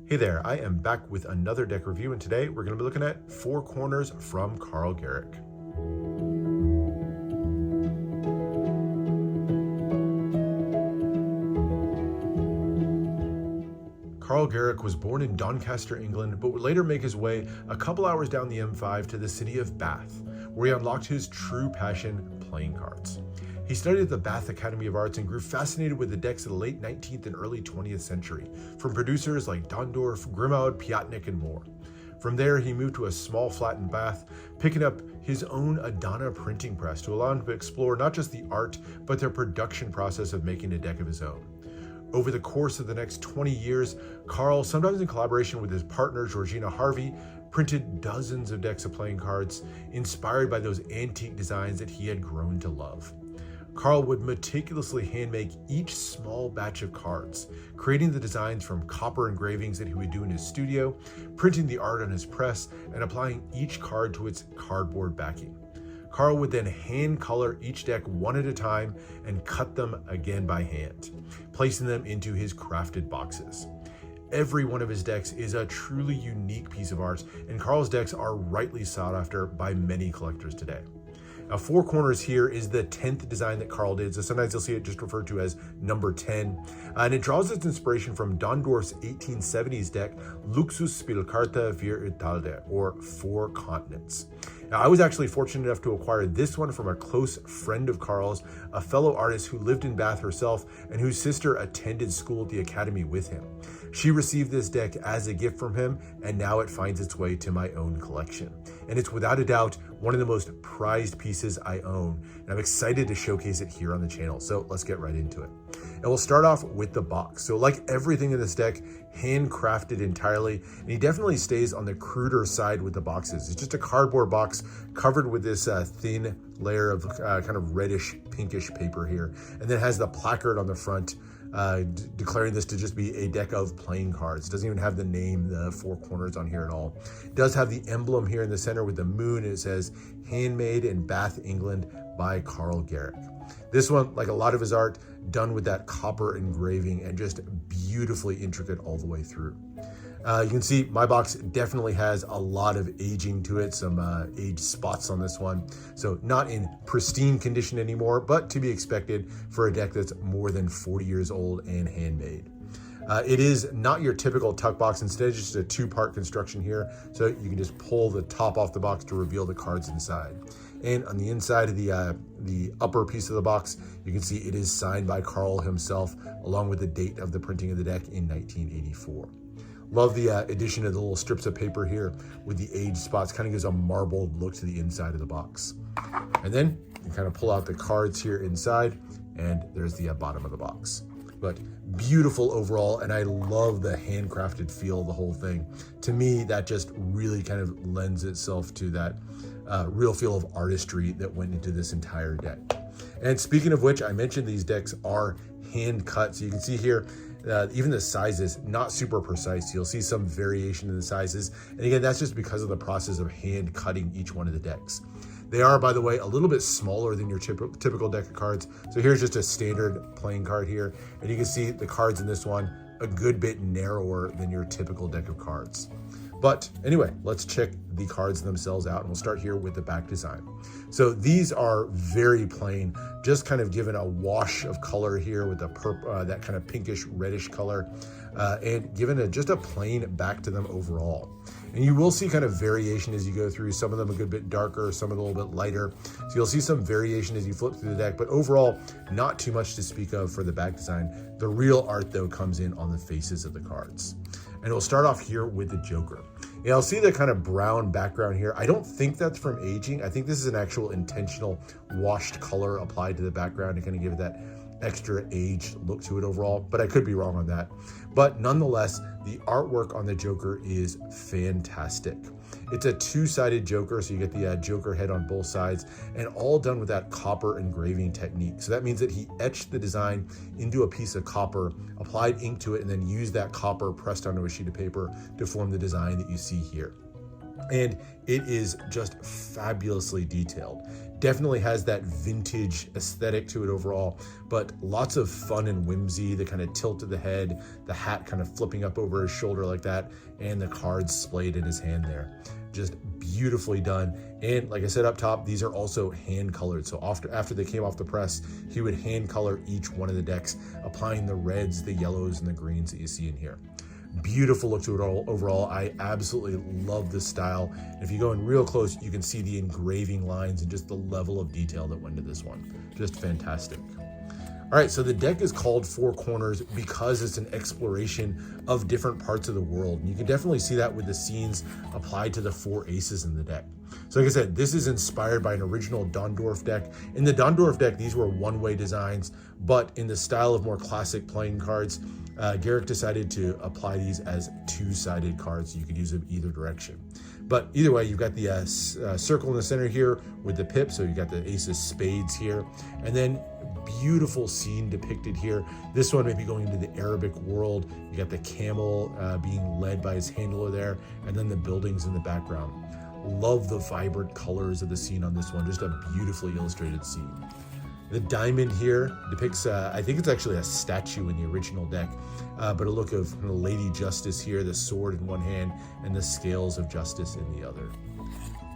Hey there, I am back with another deck review, and today we're going to be looking at Four Corners from Karl Gerich. Karl Gerich was born in Doncaster, England, but would later make his way a couple hours down the M5 to the city of Bath, where he unlocked his true passion, playing cards. He studied at the Bath Academy of Arts and grew fascinated with the decks of the late 19th and early 20th century, from producers like Dondorf, Grimaud, Piatnik, and more. From there, he moved to a small flat in Bath, picking up his own Adana printing press to allow him to explore not just the art, but the production process of making a deck of his own. Over the course of the next 20 years, Karl, sometimes in collaboration with his partner Georgina Harvey, printed dozens of decks of playing cards, inspired by those antique designs that he had grown to love. Karl would meticulously handmake each small batch of cards, creating the designs from copper engravings that he would do in his studio, printing the art on his press, and applying each card to its cardboard backing. Karl would then hand color each deck one at a time and cut them again by hand, placing them into his crafted boxes. Every one of his decks is a truly unique piece of art, and Karl's decks are rightly sought after by many collectors today. Now, Four Corners here is the 10th design that Karl did, so sometimes you'll see it just referred to as number 10. And it draws its inspiration from Dondorf's 1870s deck, Luxusspielkarte für Italien, or Four Continents. Now, I was actually fortunate enough to acquire this one from a close friend of Karl's, a fellow artist who lived in Bath herself and whose sister attended school at the academy with him. She received this deck as a gift from him, and now it finds its way to my own collection. And it's without a doubt one of the most prized pieces I own, and I'm excited to showcase it here on the channel. So let's get right into it. And we'll start off with the box. So like everything in this deck, handcrafted entirely, and he definitely stays on the cruder side with the boxes. It's just a cardboard box covered with this thin layer of kind of reddish pinkish paper here, and then it has the placard on the front declaring this to just be a deck of playing cards. It doesn't even have the name, the Four Corners, on here at all. It does have the emblem here in the center with the moon, and it says handmade in Bath, England by Karl Gerich. This one, like a lot of his art, done with that copper engraving and just beautifully intricate all the way through. You can see my box definitely has a lot of aging to it, some aged spots on this one. So not in pristine condition anymore, but to be expected for a deck that's more than 40 years old and handmade. It is not your typical tuck box. Instead, it's just a two-part construction here. So you can just pull the top off the box to reveal the cards inside. And on the inside of the upper piece of the box, you can see it is signed by Karl himself, along with the date of the printing of the deck in 1984. Love the addition of the little strips of paper here with the aged spots. Kind of gives a marbled look to the inside of the box. And then you kind of pull out the cards here inside, and there's the bottom of the box. But beautiful overall, and I love the handcrafted feel of the whole thing. To me, that just really kind of lends itself to that real feel of artistry that went into this entire deck. And speaking of which, I mentioned these decks are hand cut. So you can see here, even the sizes, not super precise. You'll see some variation in the sizes. And again, that's just because of the process of hand cutting each one of the decks. They are, by the way, a little bit smaller than your typical deck of cards. So here's just a standard playing card here. And you can see the cards in this one a good bit narrower than your typical deck of cards. But anyway, let's check the cards themselves out, and we'll start here with the back design. So these are very plain, just kind of given a wash of color here with the that kind of pinkish reddish color, and given just a plain back to them overall. And you will see kind of variation as you go through. Some of them a good bit darker, some of them a little bit lighter. So you'll see some variation as you flip through the deck, but overall, not too much to speak of for the back design. The real art, though, comes in on the faces of the cards. And we'll start off here with the Joker. And I'll see the kind of brown background here. I don't think that's from aging. I think this is an actual intentional washed color applied to the background to kind of give it that extra aged look to it overall, but I could be wrong on that. But nonetheless, the artwork on the Joker is fantastic. It's a two-sided Joker, so you get the Joker head on both sides, and all done with that copper engraving technique. So that means that he etched the design into a piece of copper, applied ink to it, and then used that copper pressed onto a sheet of paper to form the design that you see here. and it is just fabulously detailed. Definitely has that vintage aesthetic to it overall, but lots of fun and whimsy, the kind of tilt of the head, the hat kind of flipping up over his shoulder like that, and the cards splayed in his hand there. Just beautifully done. And like I said up top, these are also hand colored. So after they came off the press, he would hand color each one of the decks, applying the reds, the yellows, and the greens that you see in here. Beautiful look to it all overall. I absolutely love this style. And if you go in real close, you can see the engraving lines and just the level of detail that went into this one. Just fantastic. All right, so the deck is called Four Corners because it's an exploration of different parts of the world. And you can definitely see that with the scenes applied to the four aces in the deck. So like I said, this is inspired by an original Dondorf deck. In the Dondorf deck, these were one-way designs, but in the style of more classic playing cards, Gerich decided to apply these as two-sided cards, so you could use them either direction. But either way, you've got the circle in the center here with the pip, so you've got the ace of spades here, and then beautiful scene depicted here. This one may be going into the Arabic world. You got the camel being led by his handler there, and then the buildings in the background. Love the vibrant colors of the scene on this one. Just a beautifully illustrated scene. The diamond here depicts, I think it's actually a statue in the original deck, but a look of Lady Justice here, the sword in one hand and the scales of justice in the other.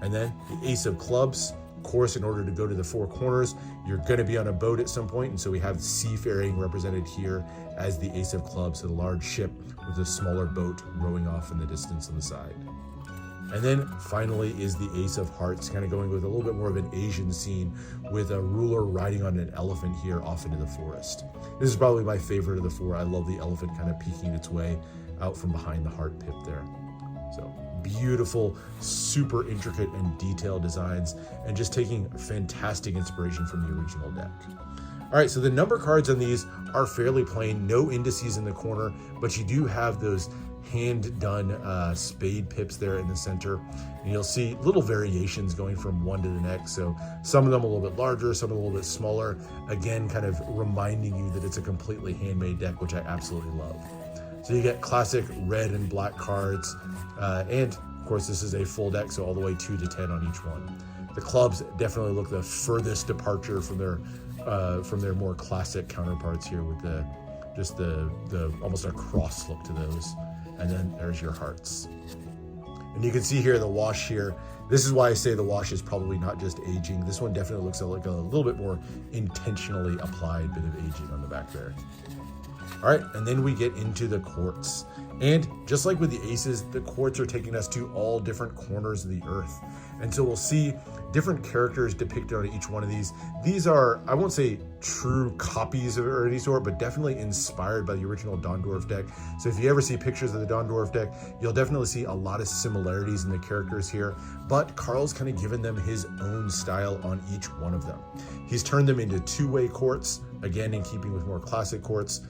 And then the ace of clubs. Of course, in order to go to the four corners, you're going to be on a boat at some point, and so we have seafaring represented here as the ace of clubs, so the large ship with a smaller boat rowing off in the distance on the side. And then finally is the ace of hearts, kind of going with a little bit more of an Asian scene with a ruler riding on an elephant here off into the forest. This is probably my favorite of the four. I love the elephant kind of peeking its way out from behind the heart pip there. So beautiful, super intricate and detailed designs, and just taking fantastic inspiration from the original deck. All right, so the number cards on these are fairly plain, no indices in the corner, but you do have those hand-done spade pips there in the center, and you'll see little variations going from one to the next. So some of them a little bit larger, some of them a little bit smaller, again kind of reminding you that it's a completely handmade deck, which I absolutely love. So you get classic red and black cards, and of course this is a full deck, so all the way 2 to 10 on each one. The clubs definitely look the furthest departure from their more classic counterparts here, with the almost a cross look to those. And then there's your hearts. And you can see here the wash here. This is why I say the wash is probably not just aging. This one definitely looks like a little bit more intentionally applied bit of aging on the back there. All right, and then we get into the courts. And just like with the aces, the courts are taking us to all different corners of the earth. And so we'll see different characters depicted on each one of these. These are, I won't say true copies of it or any sort, but definitely inspired by the original Dondorf deck. So if you ever see pictures of the Dondorf deck, you'll definitely see a lot of similarities in the characters here, but Karl's kind of given them his own style on each one of them. He's turned them into two-way courts, again in keeping with more classic courts,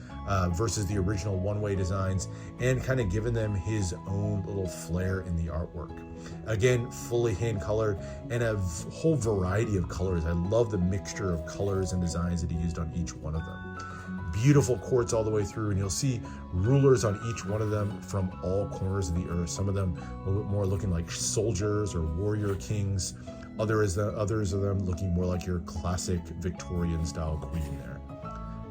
versus the original one-way designs, and kind of given them his own little flair in the artwork. Again, fully hand-colored, and a whole variety of colors. I love the mixture of colors and designs that he used on each one of them. Beautiful courts all the way through, and you'll see rulers on each one of them from all corners of the earth. Some of them a little bit more looking like soldiers or warrior kings. Others of them looking more like your classic Victorian-style queen there.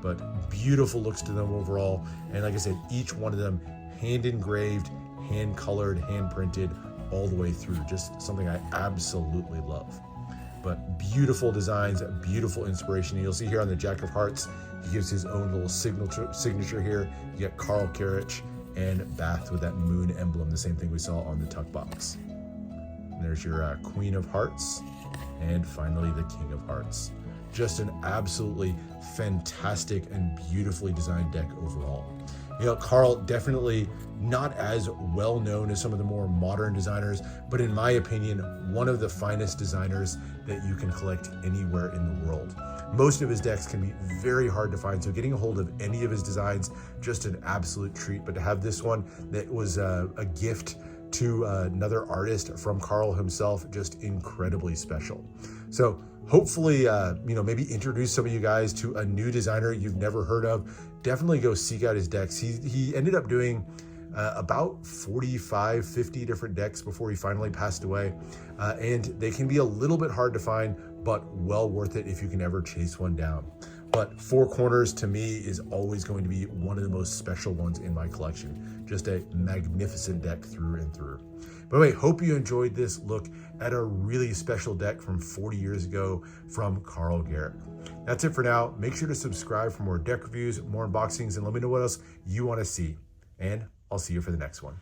But beautiful looks to them overall. And like I said, each one of them hand engraved, hand colored, hand printed all the way through. Just something I absolutely love. But beautiful designs, beautiful inspiration. And you'll see here on the Jack of Hearts, he gives his own little signature here. You get Karl Gerich and Bath with that moon emblem, the same thing we saw on the tuck box. And there's your Queen of Hearts, and finally the King of Hearts. Just an absolutely fantastic and beautifully designed deck overall. You know, Karl definitely not as well known as some of the more modern designers, but in my opinion, one of the finest designers that you can collect anywhere in the world. Most of his decks can be very hard to find, so getting a hold of any of his designs, just an absolute treat. But to have this one that was a gift to another artist from Karl himself, just incredibly special. So hopefully, maybe introduce some of you guys to a new designer you've never heard of. Definitely go seek out his decks. He ended up doing about 45, 50 different decks before he finally passed away. And they can be a little bit hard to find, but well worth it if you can ever chase one down. But Four Corners to me is always going to be one of the most special ones in my collection. Just a magnificent deck through and through. By the way, hope you enjoyed this look at a really special deck from 40 years ago from Karl Gerich. That's it for now. Make sure to subscribe for more deck reviews, more unboxings, and let me know what else you want to see. And I'll see you for the next one.